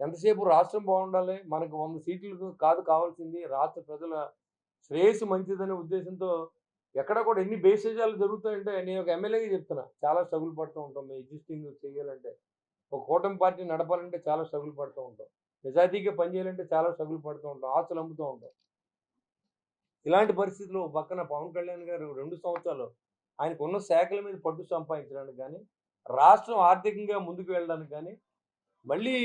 ఎంతసేపు రాష్ట్రం బాగుండాలి, మనకు 100 సీట్లు కాదు కావాల్సింది, రాష్ట్ర ప్రజల శ్రేయస్సు మంచిదనే ఉద్దేశంతో ఎక్కడ కూడా ఎన్ని బేసిజాలు జరుగుతాయంటే, నేను ఒక ఎమ్మెల్యేగా చెప్తున్నా. చాలా స్ట్రగుల్ పడుతూ ఉంటాం. మేము ఎగ్జిస్టింగ్ చేయాలంటే. ఒక కూటమి పార్టీ నడపాలంటే చాలా స్ట్రగుల్ పడుతూ ఉంటాం. నిజాయితీగా పనిచేయాలంటే చాలా స్ట్రగుల్ పడుతూ ఉంటాం. ఆస్తులు అమ్ముతూ ఉంటాం. ఇలాంటి పరిస్థితిలో ఒక పక్కన పవన్ కళ్యాణ్ గారు 2 సంవత్సరాలు ఆయనకున్న శాఖల మీద పట్టు సంపాదించడానికి గాని, రాష్ట్రం ఆర్థికంగా ముందుకు వెళ్ళడానికి గాని, మళ్ళీ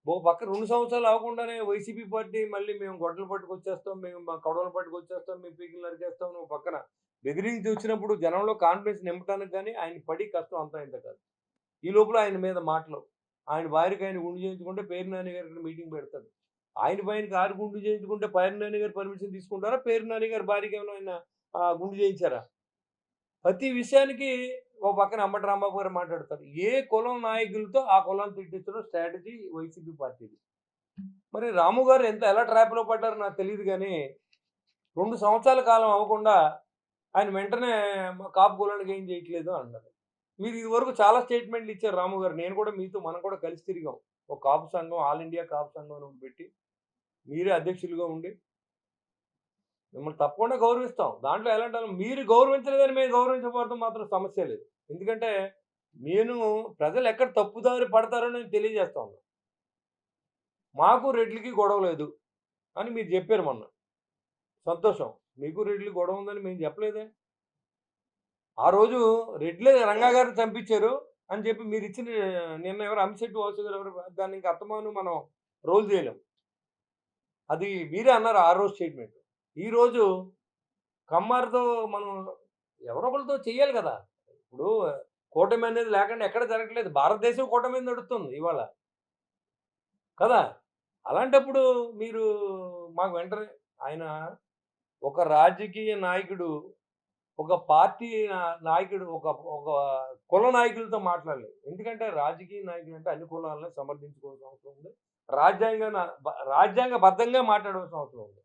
ఓ పక్క 2 సంవత్సరాలు అవ్వకుండానే వైసీపీ పార్టీ మళ్ళీ మేము గొడ్డలు పట్టుకొచ్చేస్తాం, మేము మా కొడవలు పట్టుకొచ్చేస్తాం, మేము పీకలు నరికేస్తాం అని ఓ పక్కన బెదిరించి వచ్చినప్పుడు జనంలో కాన్ఫిడెన్స్ నింపడానికి గాని ఆయన పడి కష్టం అంతా ఇంత కాదు. ఈ లోపల ఆయన మీద మాటలు. ఆయన భార్యకి ఆయన గుండు చేయించుకుంటే పేర్ని నాని గారు ఇక్కడ మీటింగ్ పెడతాడు. ఆయనకి ఆరు గుండు చేయించుకుంటే పేర్ని నాని గారు పర్మిషన్ తీసుకుంటారా? పేర్ని నాని గారి భార్యకి ఏమైనా ఆయన గుండు చేయించారా? ప్రతి విషయానికి ఓ పక్కన అంబటి రాంబాబు గారు మాట్లాడతారు. ఏ కులం నాయకులతో ఆ కులాన్ని తిట్టించడం స్ట్రాటజీ వైసీపీ పార్టీది. మరి రాము గారు ఎలా ట్రాప్‌లో పడ్డారో నాకు తెలీదు గానీ, 2 సంవత్సరాల కాలం అవ్వకుండా ఆయన వెంటనే కాపు కులానికి ఏం చేయట్లేదు అన్నారు. మీరు ఇదివరకు చాలా స్టేట్మెంట్‌లు ఇచ్చారు రాము గారు. నేను కూడా మనం కూడా కలిసి తిరిగాం. ఒక కాపు సంఘం ఆల్ ఇండియా కాపు సంఘం అని ఒకటి పెట్టి, మీరే అధ్యక్షులుగా ఉండి, మిమ్మల్ని తప్పకుండా గౌరవిస్తాం. దాంట్లో ఎలాంటి మీరు గౌరవించలేదని మేము గౌరవించకపోవడం మాత్రం సమస్య లేదు. ఎందుకంటే, నేను ప్రజలు ఎక్కడ తప్పుదారి పడతారో నేను తెలియజేస్తా ఉన్నా. మాకు రెడ్లకి గొడవ లేదు అని మీరు చెప్పారు మొన్న. సంతోషం. మీకు రెడ్లకి గొడవ ఉందని మేము చెప్పలేదే. ఆ రోజు రెడ్లే రంగా గారిని చంపించారు అని చెప్పి మీరిచ్చిన నిన్న ఎవరు అంశెట్టి వాసు గారు ఎవరు దాన్ని ఇంక అత్తమాను మనం రోల్ చేయలేం. అది మీరే అన్నారు ఆ రోజు స్టేట్మెంట్. ఈరోజు కమ్మారితో మనం ఎవరో ఒకళ్ళతో చేయాలి కదా! ఇప్పుడు కూటమి అనేది లేకుండా ఎక్కడ జరగట్లేదు. భారతదేశం కూటమి మీద నడుస్తుంది ఇవాళ. కదా! అలాంటప్పుడు మీరు మాకు వెంటనే ఆయన ఒక రాజకీయ నాయకుడు, ఒక పార్టీ నాయకుడు, ఒక ఒక కుల నాయకులతో మాట్లాడలేదు. ఎందుకంటే రాజకీయ నాయకుడు అంటే అన్ని కులాలను సమర్థించుకోవాల్సిన అవసరం ఉంది. రాజ్యాంగాన రాజ్యాంగబద్ధంగా మాట్లాడవలసిన అవసరం ఉంది.